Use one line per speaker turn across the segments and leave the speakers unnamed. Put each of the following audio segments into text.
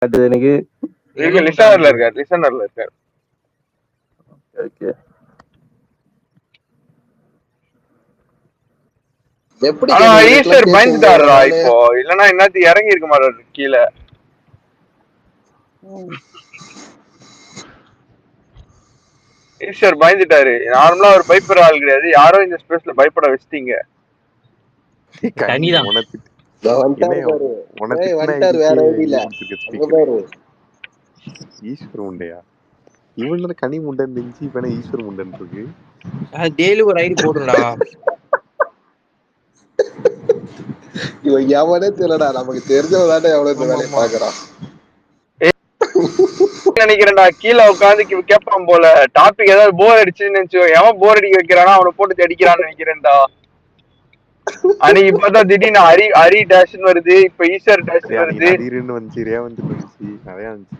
அது எனக்கு
லிசனர்ல இருக்காரு.
ஓகே.
எப்படி
ஆனா
கேம்
ஈஸ்டர்
இதுக்கெல்லாம்
பயந்துட்டாருடா
கேட்கும்
இப்போ, இல்லன்னா என்னத்துக்கு இறங்கி இருக்க மாட்டாரு கீழே. ஈஸ்டர் பயந்துட்டாரு. நார்மலா அவர் பயப்படுற ஆள் கிடையாது. யாரோ இந்த ஸ்பேஸ்ல பயப்பட வச்சிட்டீங்க.
கனிதான்
வந்துட்டாரு வேற ஐடியில
ஈஸ்வர் உண்டையா இவன் கனி முண்டன் நெஞ்சு இப்ப ஈஸ்வர் முண்டன் இருக்கு.
டெய்லி ஒரு ஐடி போடுறா.
இவன் எவனே தெரியலடா, நமக்கு தெரிஞ்சவதானே எவ்வளவு இந்த வேலையை பாக்குறான்
நினைக்கிறேன்டா. கீழே உட்காந்து கேட்பான் போல, டாபிக் ஏதாவது போர் அடிச்சுன்னு நினைச்சோ. எவன் போர் அடிக்க வைக்கிறானா அவனை போட்டு அடிக்கிறான்னு நினைக்கிறேன்டா. அன்னைக்கு பார்த்தா திடீர்னு ஹரி டேஷ்னு வருது, இப்ப ஈஸ்வர் டேஷ் வருது.
வந்துச்சு ரேவந்த் வந்துச்சு, நிறைய வந்துச்சு.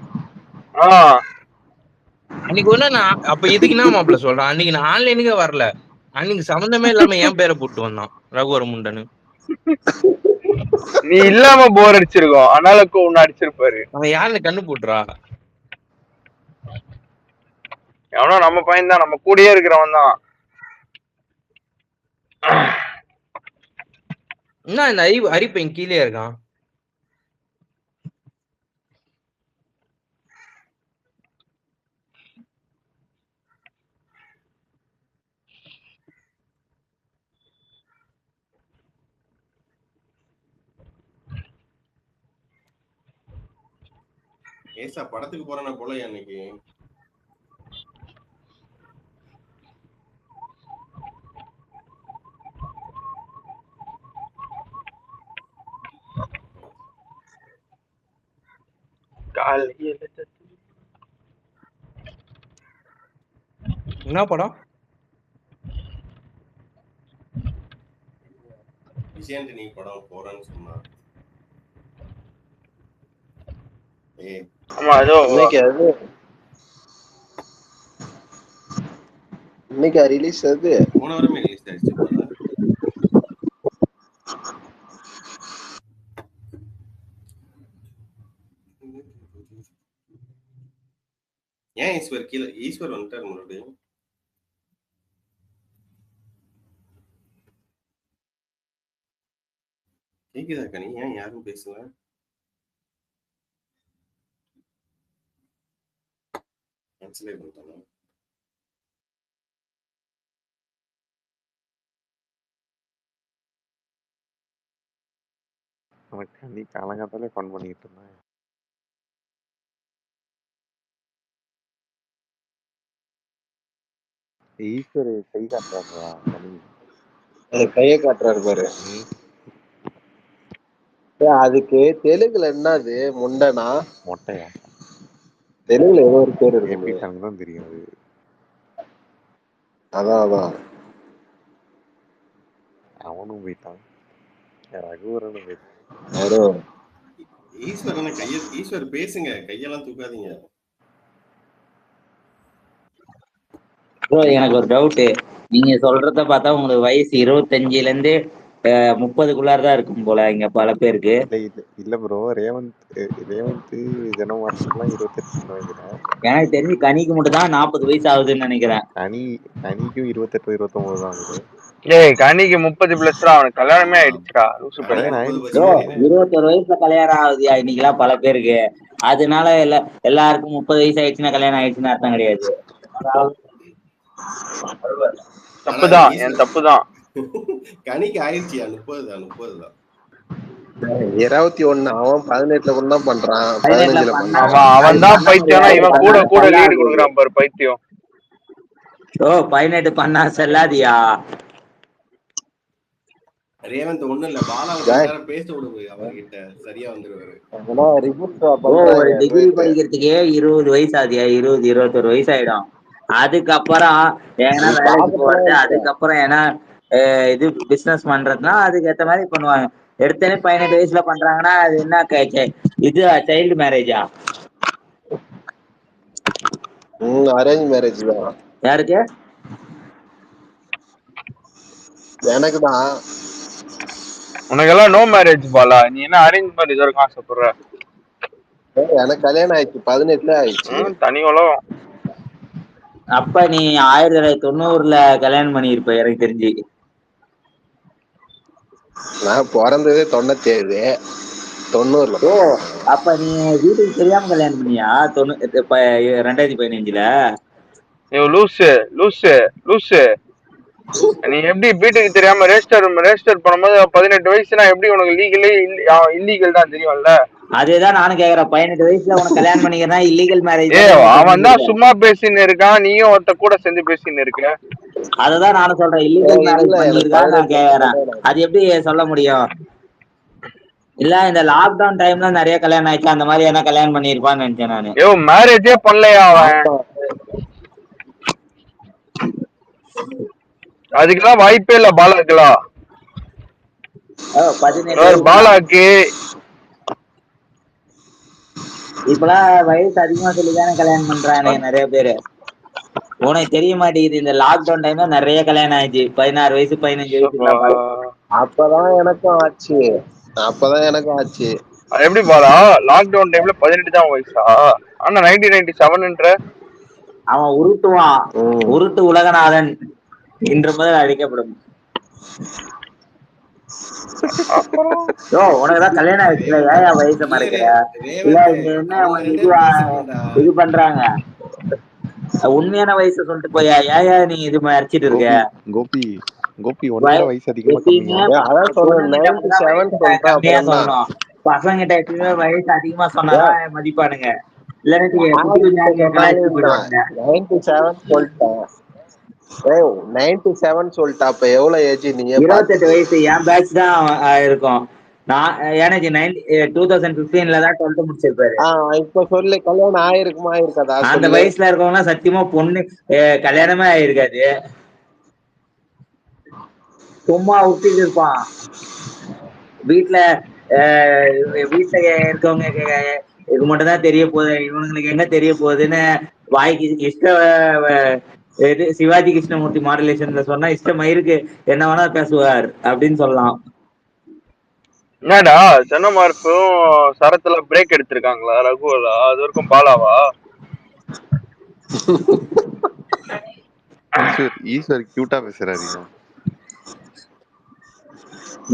அன்னைக்கு ஒண்ணு நான் அப்ப இதுக்கு என்ன மாப்பிள்ள சொல்றேன், அன்னைக்கு நான் ஆன்லைனுக்கே வரல. அன்னைக்கு சம்பந்தமே இல்லாம என் பேரை போட்டு வந்தான் ரகுவர முண்டனு.
நீ இல்லாம போர் அடிச்சிருக்கோம், அதனால ஒன்னு அடிச்சிருப்பாரு.
அவன் யாருன்னு கண்ணு போட்டுறா.
எவனோ நம்ம பையன் தான், நம்ம கூடயே இருக்கிறவன் தான்.
என்ன இந்த ஹரிப்பையன் கீழே இருக்கான்.
ஏசா படத்துக்கு போறானா போல அன்னைக்கு.
என்ன படம்?
விஜயாண்டனி படம் போறேன்னு சொன்னா.
ஆமா, அதோ
இன்னைக்கு ரிலீஸ் அது
போன வாரமே ரிலீஸ் ஆயிடுச்சு போல. ஏன் ஈஸ்வர் கீழே? ஈஸ்வர் வந்துட்டாரு மறுபடியும். கேக்குதா கனி? ஏன் யாரும் பேசல? கேன்சலே பண்ணிட்டாங்க.
கனி காலங்காத்தாலே ஃபன் பண்ணிட்டு இருந்தேன். ஈஸ்வர் கை காட்டுறாருடா கனி.
கைய காட்டுறாரு பாரு. அதுக்கு தெலுங்குல என்னது முண்டனா
மொட்டையா?
தெலுங்குல ஏதோ ஒரு பேர் இருக்கு,
தான் தெரியும் அது.
அதான்
அவனும் போயிட்டான், ரகுவரனும் போயிட்டான்.
ஈஸ்வர் என்ன ஈஸ்வர் பேசுங்க, கையெல்லாம் தூக்காதீங்க.
எனக்கு ஒரு டவுட். நீங்க சொல்றத பார்த்தா உங்களுக்கு வயசு 25ல இருந்து 30க்குள்ளாரதான் இருக்கும் போல இங்க பல பேருக்கு.
இல்ல ப்ரோ, ரேவந்த் ஜனம் வாட்ஸ்அப்லாம் 28 நினைக்கிறேன்.
எனக்கு தெரிஞ்சு கனிக்கு மட்டும் தான் 40 வயசு ஆகுதுன்னு நினைக்கிறேன்.
கனிக்கும் 28 29 தான் ப்ரோ.
ஏய் கனிக்கு 30+ அவனுக்கு கல்யாணமே ஆயிடுச்சுடா.
21 வயசுல கல்யாணம் ஆகுதுயா இன்னைக்கெல்லாம் பல பேருக்கு. அதனால எல்லாருக்கும் 30 வயசு ஆயிடுச்சுன்னா கல்யாணம் ஆயிடுச்சுன்னு அர்த்தம் கிடையாது.
தப்புதான், என் தப்புதான்.
கனிக்கு ஆயிடுச்சியா? 30 தான்
21. அவன் 18ல கூட தான் பண்றான்.
15ல
அவன் தான் பைத்தியம். இவன் கூட லீடு கொடுக்குறான் பாரு பைத்தியம்.
18 பண்ணா செல்லாதியா?
ரேவந்த் ஒண்ணும் இல்ல, பாலா பேச விடுங்க, அவர்கிட்ட சரியா வந்துருவாரு.
ஒரு டிகிரி படிக்கிறதுக்கே 20 வயசு ஆகுதியா? 20-21 வயசு ஆயிடும். அதுக்கப்புறம் ஏன்னா வேலைக்கு போறது, அதுக்கப்புறம் ஏன்னா இது பிசினஸ் பண்றதுனா அதுக்கு ஏத்த மாதிரி பண்ணுவாங்க. எடுத்தனே 18 வயசுல பண்றாங்கன்னா அது என்ன இது சைல்டு மேரேஜா?
அரேஞ்ச் மேரேஜ் தான்.
யாருக்கு?
எனக்கு தான்.
உனக்கெல்லாம் நோ மேரேஜ் பாலா, நீ என்ன அரேஞ்ச் மேரேஜ் வரைக்கும் ஆசைப்படுற?
எனக்கு கல்யாணம் ஆயிடுச்சு, 18 ஆயிடுச்சு.
தனி உலகம்.
அப்ப நீ 1990 கல்யாணம் பண்ணிருப்ப எனக்கு தெரிஞ்சு.
நான் பிறந்ததே 97, 90.
ஓ, அப்ப நீ வீட்டுக்கு தெரியாம கல்யாணம் பண்ணியா? 2015?
லூசு லூசு லூசு, நீ எப்படி வீட்டுக்கு தெரியாம ரெஜிஸ்டர் பண்ணும்போது 18 வயசுனா எப்படி உனக்கு லீகலே இல்லீகல் தான் தெரியும்ல?
அதேதான் நானும் கேக்குறேன். 18 வயசுல உனக்கு கல்யாணம் பண்ணிக்கிறா இல்லீகல் மேரேஜ்?
அவன் தான் சும்மா பேசின்னு இருக்கான், நீயும் ஒருத்த கூட சேர்ந்து பேசின்னு இருக்க.
அததான் நானும் சொல்றேன், இல்லீகல் மேரேஜ் பண்ணிருக்கான்னு நான் கேக்குறேன். அது எப்படி சொல்ல முடியும்? இல்ல இந்த லாக்டவுன் டைம்ல நிறைய கல்யாணம் ஆயிடுச்சு, அந்த மாதிரி என்ன கல்யாணம் பண்ணிருப்பான்னு நினைச்சேன் நானு.
மேரேஜே பண்ணலையா அவன்? அதுக்கெல்லாம் வாய்ப்பே இல்ல பாலாக்குலாம். பாலாக்கு
இப்பெல்லாம் வயசு அதிகமா சொல்லிதானே கல்யாணம் பண்றானே நிறைய பேரு. உனக்கு தெரிய மாட்டேங்குது, இந்த லாக்டவுன் டைம்ல நிறைய கல்யாணம் ஆயிடுச்சு. 16 வயசு 15 வயசு.
அப்பதான் எனக்கும் ஆச்சு.
அது எப்படி பாலா லாக்டவுன் டைம்ல 18 தான் வயசா? ஆனா 1997
அவன் உருட்டுவான். உருட்டு உலகநாதன் இன்று முதல் அழைக்கப்படும். உனக்குதான் கல்யாணம் ஆயிடுச்சுல, ஏன் வயசை மறைக்கிற? இல்ல இங்க என்ன இது பண்றாங்க? உண்மையான வயசு சொல்லிட்டு போயா, ஏன் நீ இது மறைச்சிட்டு இருக்க?
கோபி வயசு அதிகமா
கம்மியா சொல்லணும். பசங்கிட்ட எப்பயுமே வயசு அதிகமா சொன்னாதான் மதிப்பானுங்க. இல்லன்னு
97 சொல்லிட்டா. அப்ப எவ்வளவு ஏஜ்? நீங்க
28 வயசு. என் பேட்ச் தான் இருக்கும். நான் எனக்கு 2015 தான் 12th முடிச்சிருப்பாரு.
இப்ப சொல்லு, கல்யாணம் ஆயிருக்குமா இருக்காதா?
அந்த வயசுல இருக்கவங்க சத்தியமா பொண்ணு கல்யாணமே ஆயிருக்காது, சும்மா விட்டுட்டு இருப்பான் வீட்டுல. வீட்டுல இருக்கவங்க இது மட்டும் தான் தெரிய போகுது, இவனுங்களுக்கு என்ன தெரிய போகுதுன்னு வாய்க்கு இது சிவாஜி கிருஷ்ணமூர்த்தி மாடுலேஷன்ல சொன்னா இஷ்டமயிருக்கு என்ன வேணா பேசுவார் அப்படின்னு சொல்லலாம்.
என்னடா ஜனமார்க்கும் சரத்துல பிரேக் எடுத்திருக்காங்களா ரகுவலா? அது வரைக்கும் பாலாவா?
ஈஸ்வர் கியூட்டா பேசுறாரு.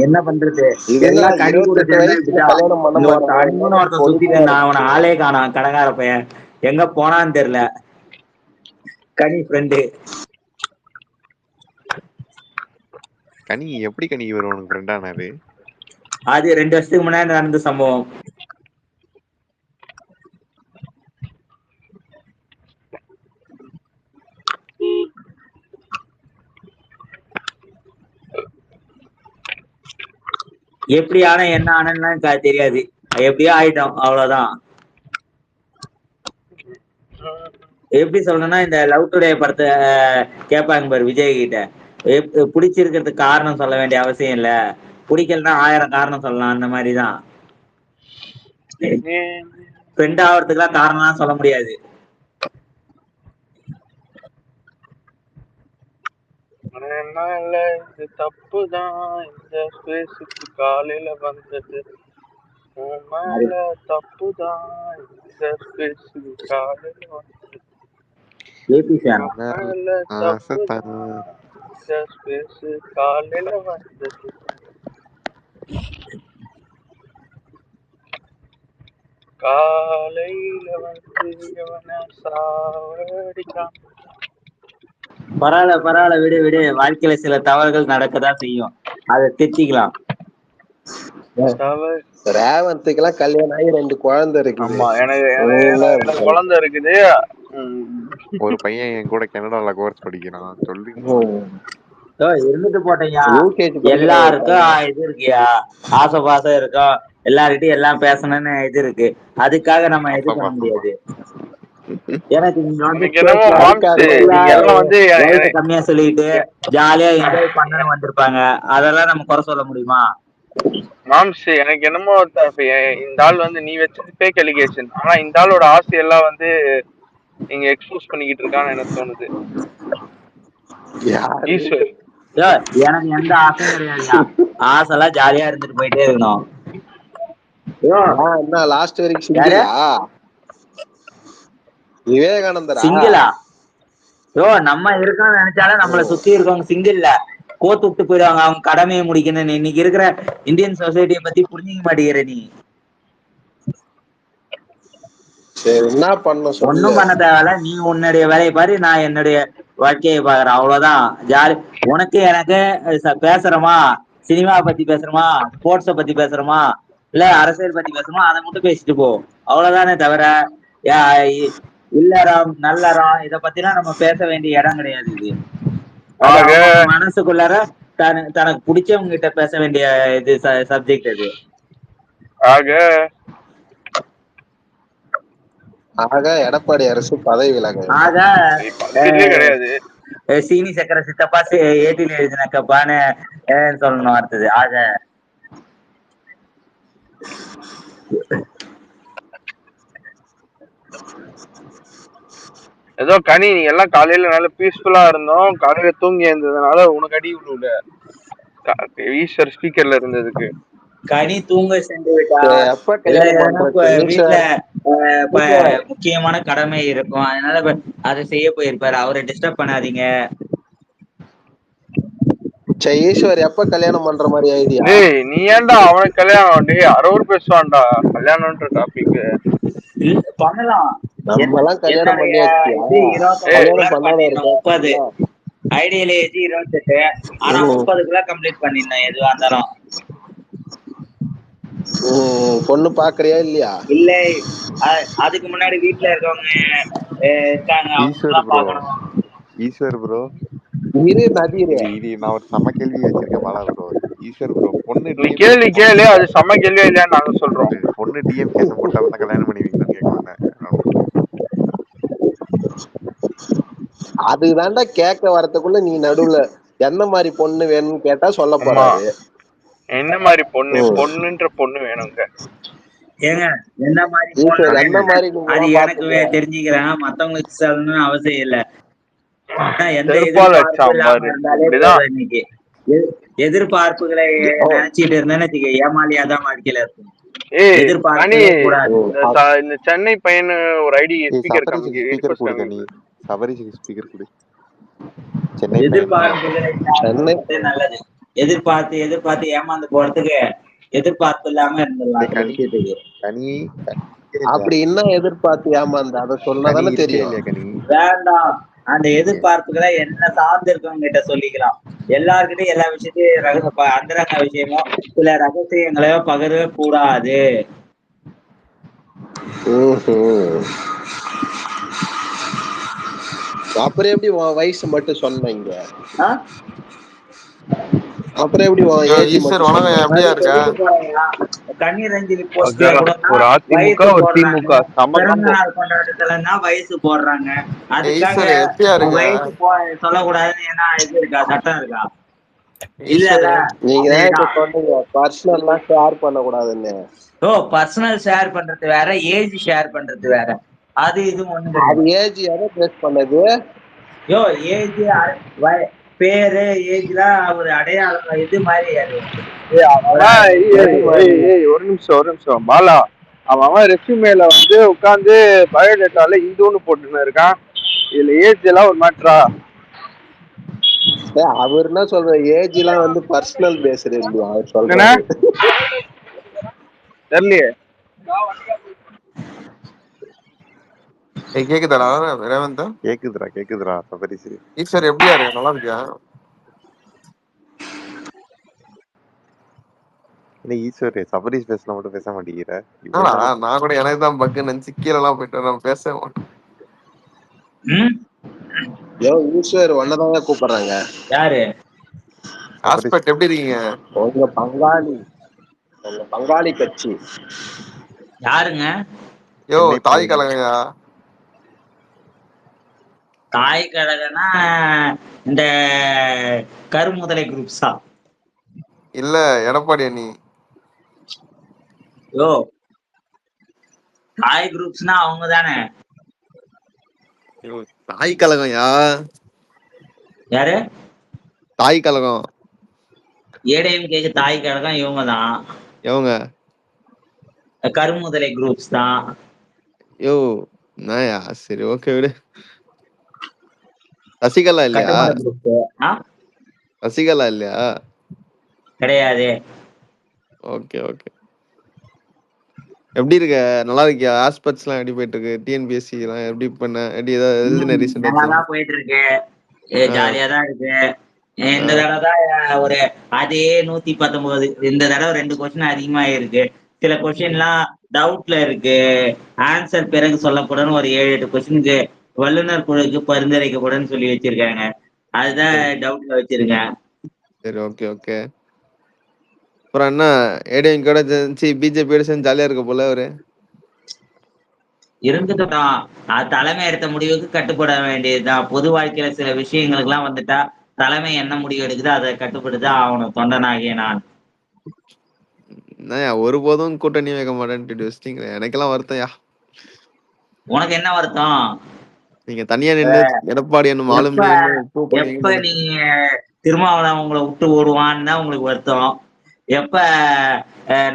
என்ன பண்றது? எல்லாம் கனி கூட சுத்திட்டு அவனை ஆளே காணான். கடைக்கார பையன் எங்க போனான்னு தெரியல. கனி ஃப்ரெண்டு.
கனி எப்படி கனி வரும் உனக்கு ஃப்ரெண்டானாரு?
அது 2 வருஷத்துக்கு முன்னாடி நடந்த சம்பவம். எப்படி ஆனா என்ன ஆனன்னு தெரியாது, எப்படியோ ஆயிட்டோம், அவ்வளவுதான். எப்படி சொல்லணும்னா, இந்த லவ் டுடே படத்தை கேட்பாங்க பாரு விஜய் கிட்ட, பிடிச்சிருக்கிறதுக்கு காரணம் சொல்ல வேண்டிய அவசியம் இல்ல, பிடிக்கலன்னா 1000 காரணம் சொல்லலாம். அந்த மாதிரிதான் ஃப்ரெண்ட் ஆகிறதுக்குலாம் காரணம்லாம் சொல்ல முடியாது.
தப்புதான் இந்த ஸ்பேஸுக்கு காலையில வந்தது, தப்புதான் இந்த ஸ்பேஸுக்கு காலையில வந்தது, காலையில வந்தது. காலையில வந்து சாவடிக்கான்.
பரவாயில்ல விடு. வாழ்க்கையில சில தவறுகள் நடக்கதான் செய்யும், அதை திருத்திக்கலாம்.
ரேவந்துக்கெல்லாம் கல்யாணம் ஆகி 2 குழந்தை இருக்கு.
ஆமா, எனக்கு குழந்தை இருக்குது.
ஒரு பையன் என் கூட கனடால கோர்ஸ் படிக்கிறான். சொல்லு.
இருந்துட்டு போட்டேயா, எல்லாருக்கும் இது இருக்கியா, ஆசை பாசம் இருக்கும், எல்லார்கிட்டையும் எல்லாம் பேசணும்னு இது இருக்கு. அதுக்காக நம்ம இது பண்ண முடியாது. எனக்கு கம்மியா சொல்லிட்டு ஜாலியா என்ஜாய் பண்ண வந்திருப்பாங்க, அதெல்லாம் நம்ம குறை சொல்ல முடியுமா?
மாம்ஸ், எனக்கு என்னமோ இந்த ஆள் வந்து நீ வச்சது ஃபேக் அலிகேஷன், ஆனா இந்த ஆளோட ஆசையெல்லாம் வந்து நீங்க எக்ஸ்போஸ் பண்ணிக்கிட்டு இருக்கான்னு எனக்கு தோணுது. ஈஸ்வர்,
எனக்கு எந்த ஆசையும் கிடையாது. ஆசைலாம் ஜாலியா இருந்துட்டு போயிட்டே இருக்கணும்.
என்ன லாஸ்ட் வரைக்கும் சிங்கிளா? விவேகானந்தரா?
சிங்கிளா? நம்ம இருக்கோம்னு நினைச்சாலும் நம்மள சுத்தி இருக்கவங்க சிங்கிள்ல கோத்து விட்டு போயிடுவாங்க. அவங்க கடமையை முடிக்கணும்னு. இன்னைக்கு இருக்கிற இந்தியன் சொசைட்டியை பத்தி புரிஞ்சிக்க மாட்டேங்கிற நீ.
சரி என்ன பண்ண சொல்லு.
ஒன்னும் பண்ண தேவையில்ல. நீ உன்னுடைய வேலையை பாரு, நான் என்னுடைய வாழ்க்கையை பாக்குறேன். அவ்வளவுதான். ஜாலி. உனக்கு எனக்கு பேசுறோமா, சினிமா பத்தி பேசுறோமா, ஸ்போர்ட்ஸ பத்தி பேசுறோமா, இல்ல அரசியல் பத்தி பேசுறோமா, அதை மட்டும் பேசிட்டு போ. அவ்வளவுதானே தவிர இல்லறம் நல்லறம் இத பத்திலாம் நம்ம பேச வேண்டிய இடம் கிடையாது. இது மனசுக்குள்ளார தனக்கு பிடிச்சவங்க கிட்ட பேச வேண்டிய இது சப்ஜெக்ட் அது.
ஆக எடப்பாடி அரசு பதவி விலக.
ஆக
கிடையாது.
சீனி சக்கரை சித்தப்பா ஏட்டில் எழுதினக்கப்பான்னு சொல்லணும். அடுத்தது ஆக
ஏதோ கனி நீ எல்லாம் காலையில நல்ல பீஸ்ஃபுல்லா இருந்தோம். காலையில தூங்கி இருந்ததுனால உனக்கு அடி விழுல. ஈஸ்வர் ஸ்பீக்கர்ல இருந்ததுக்கு
கனி தூங்க சென்று விட்டா. வீட்டுல முக்கியமான கடமை இருக்கும், அதனால அதை செய்ய போயிருப்பாரு. அவரை டிஸ்டர்ப் பண்ணாதீங்க.
ஈஸ்வர் எப்ப கல்யாணம் பண்ற மாதிரி ஐடியா?
நீ ஏன்டா அவனுக்கு கல்யாணம்? டேய் அரவர் பேசுவான்டா கல்யாணம்ன்ற டாபிக்.
பண்ணலாம்.
நம்மலாம் கல்யாணம் பண்ணியாச்சு.
30 ஐடியல் ஏஜ் 28. ஆனா 30க்குள்ள கம்ப்ளீட் பண்ணிடணும் எதுவா இருந்தாலும்.
பொண்ணு பாக்குறியா இல்லையா?
இல்ல அதுக்கு முன்னாடி வீட்டுல இருக்கவங்க இருக்காங்க.
ஈஸ்வர் ப்ரோ
இது
நான் ஒரு செம்ம கேள்வி வச்சிருக்கேன் பாலா ப்ரோ. ஈஸ்வர் ப்ரோ பொண்ணு
கேள்வி கேளு, அது செம்ம கேள்வியா இல்லையான்னு நாங்க சொல்றோம்.
பொண்ணு டிஎம் கேஸ் போட்டா கல்யாணம் பண்ணுவீங்கன்னு கேட்கலாம்.
அதுதான்டா கேட்க வரதுக்குள்ள நீ நடுவுல என்ன மாதிரி பொண்ணு வேணும்னு கேட்டா சொல்ல போறாரு.
என்ன மாதிரி பொண்ணு? பொண்ணுன்ற பொண்ணு வேணுங்க.
ஏங்க என்ன மாதிரி அது எனக்கு தெரிஞ்சுக்கிறேன், மத்தவங்களுக்கு சொல்லணும்னு அவசியம் இல்ல. இன்னைக்கு எதிர்பார்ப்புகளை நினைச்சிட்டு இருந்தேன்னு ஏமாலியாதான் வாழ்க்கையில இருக்கும்.
இந்த சென்னை பையனு ஒரு ஐடி ஸ்பீக்கர்
நல்லது. எதிர்பார்த்து ஏமாந்து போறதுக்கு எதிர்பார்ப்பு இல்லாம இருந்துடலாம்.
அப்படி என்ன எதிர்பார்த்து ஏமாந்து அதை சொன்னதானே தெரியும்.
வேண்டாம், அந்த எதிர்பார்ப்புகளை என்ன சார்ந்து இருக்கவங்க கிட்ட சொல்லிக்கலாம். எல்லார்கிட்டையும் எல்லா விஷயத்தையும் அந்தரங்க விஷயமோ சில ரகசியங்களையோ பகிரவே கூடாது.
அப்புறம் எப்படி வயசு மட்டும் சொன்னீங்க? அப்புறம் எப்படி
வயசு போடுறாங்க? அதுக்காக வயசு சொல்லக்கூடாதுன்னு என்ன இது இருக்கா, சட்டம் இருக்கா? இல்ல
நீங்க பர்சனலா ஷேர் பண்ணக்கூடாதுன்னு.
பர்சனல் ஷேர் பண்றது வேற, ஏஜ் ஷேர் பண்றது வேற. அது இது ஒண்ணு.
அது ஏஜ் எதை பேஸ் பண்ணது?
ஏஜ் பேரு ஏஜ்லாம் ஒரு அடையாளம் இது மாதிரி.
ஒரு நிமிஷம் பாலா, அவன் ரெஸ்யூமேல வந்து உட்காந்து பயோடேட்டால இந்துன்னு போட்டுன்னு இருக்கான். இதுல ஏஜ் எல்லாம் ஒரு மேட்டரா?
அவர் என்ன சொல்ற, ஏஜ் எல்லாம் வந்து பர்சனல் பேசுறது இல்லையா அவர் சொல்றாரு.
தெரியலையே.
கேக்குதாடா ரேவந்த்?
கேக்குதுடா சபரிஸ்.
ஈஸ்வர் எப்படியா இருக்கு? நல்லா இருக்கியா?
ஈஸ்வர் சபரிஸ் பேசல மட்டும் பேச மாட்டேங்கிற.
நான் கூட எனக்கு தான் பக்கு நினைச்சு கீழே எல்லாம் போயிட்டு நான் பேச மாட்டேன்.
ஈஸ்வர் ஒன்னதான் கூப்பிடுறாங்க.
யாரு?
ஹாஸ்பிட்டல் எப்படி இருக்கீங்க?
உங்க பங்காளி கட்சி
யாருங்க?
தாய் கழகங்க.
தாய் கழகனா இந்த கருமுதலை குரூப்ஸா?
இல்ல எடப்பாடி அணி.
தாய் குரூப்ஸ்னா அவங்க தானே.
தாய் கழகம்
யாரு?
தாய் கழகம்
ஏடிஎம்கேக்கு தாய் கழகம் இவங்க தான்.
இவங்க
கருமுதலை குரூப்ஸ் தான்.
யோ நாயா சரி ஓகே விடு. சசிகலா இல்லையா?
கட்டுமலை குரூப்
சசிகலா இல்லையா?
கிடையாது.
Okay okay. எப்படி இருக்க? நல்லா இருக்கியா? ஆஸ்பெக்ட்ஸ் எல்லாம் எப்படி போயிட்டு இருக்கு? டிஎன்பிஎஸ்சி எல்லாம் எப்படி பண்ண? எப்படி ஏதாவது எழுதின ரீசெண்டா?
நல்லாதான் போயிட்டு இருக்கு. ஜாலியா தான் இருக்கு. இந்த தடவை தான் ஒரு அதே 119. இந்த தடவை 2 கொஸ்டின் அதிகமா இருக்கு. சில கொஸ்டின்லாம் டவுட்ல இருக்கு. ஆன்சர் பிறகு சொல்லக்கூடாதுன்னு ஒரு 7-8 கொஸ்டினுக்கு வல்லுநர் குழுக்கு பரிந்துரைக்கக்கூடாதுன்னு சொல்லி வச்சிருக்காங்க. அதுதான் டவுட்ல வச்சிருக்கேன்.
சரி ஓகே ஓகே. அப்புறம் என்ன ஏடிஎம் கூட பிஜேபியோட சேர்ந்து ஜாலியா இருக்க போல ஒரு
இருந்துட்டோம். தலைமை எடுத்த முடிவுக்கு கட்டுப்பட வேண்டியதுதான். பொது வாழ்க்கையில சில விஷயங்களுக்கு எல்லாம் வந்துட்டா தலைமை என்ன முடிவு எடுக்குதோ அதை கட்டுப்படுதான் ஆகணும். தொண்டனாகிய நான்.
என்னயா ஒருபோதும் கூட்டணி வைக்க மாட்டேன்ட்டு வச்சிட்டீங்களே, எனக்கெல்லாம் வருத்தம்யா.
உனக்கு என்ன வருத்தம்?
நீங்க தனியா நின்று எடப்பாடி என்னும் ஆளுமை
எப்ப நீங்க திருமாவளவன் உங்களை விட்டு ஓடுவான்னு தான் உங்களுக்கு வருத்தம். எப்ப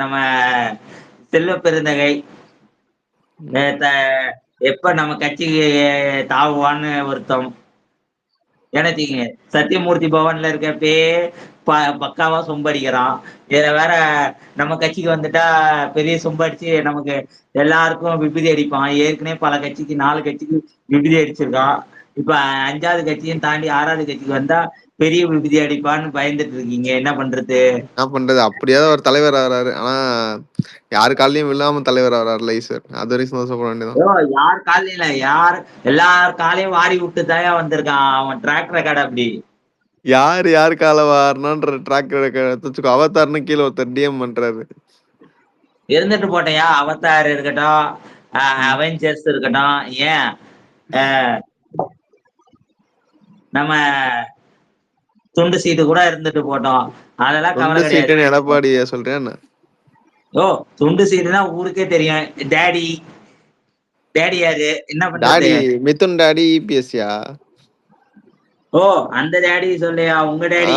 நம்ம செல்வ பெருந்தகை எப்ப நம்ம கட்சிக்கு தாவுவான்னு வருத்தம். எனக்கு சத்தியமூர்த்தி பவன்ல இருக்கப்பே பக்காவா சொம்படிக்கிறான். இதுல வேற நம்ம கட்சிக்கு வந்துட்டா பெரிய சொம்படிச்சு நமக்கு எல்லாருக்கும் விபூதி அடிப்பான். ஏற்கனவே பல கட்சிக்கு 4 கட்சிக்கு விபூதி அடிச்சிருக்கான். இப்ப 5வது கட்சியும் தாண்டி 6வது கட்சிக்கு வந்தா பெரிய விபூதி அடிப்பான்னு பயந்துட்டு இருக்கீங்க. என்ன பண்றது?
என்ன பண்றது? அப்படியாவது ஒரு தலைவர் ஆகிறாரு. ஆனா யாரு காலையும் இல்லாம தலைவர் ஆகிறாருல ஈஸ்வர். அது வரைக்கும் சந்தோஷப்பட வேண்டியதான்.
யார் காலையும் இல்ல, எல்லார் காலையும் வாரி விட்டு தாயா வந்திருக்கான். அவன் ட்ராக் ரெக்கார்டு அப்படி.
யாரு கால வாரணும்ன்ற ட்ராக் ரெக்கார்டு அவதார்னு கீழே ஒருத்தர் டிஎம் பண்றாரு.
இருந்துட்டு போட்டையா. அவதார் இருக்கட்டும், அவெஞ்சர்ஸ் இருக்கட்டும், ஏன் நம்ம துண்டு சீட்டு கூட இருந்துட்டு போட்டோம். அதெல்லாம் கவலை கிடையாது.
எடப்பாடி சொல்றேன்.
துண்டு சீட்டுனா ஊருக்கே தெரியும். டேடி யாரு? என்ன பண்றது?
மிதுன் டாடி இபிஎஸ்யா?
அந்த டேடி சொல்லையா? உங்க டேடி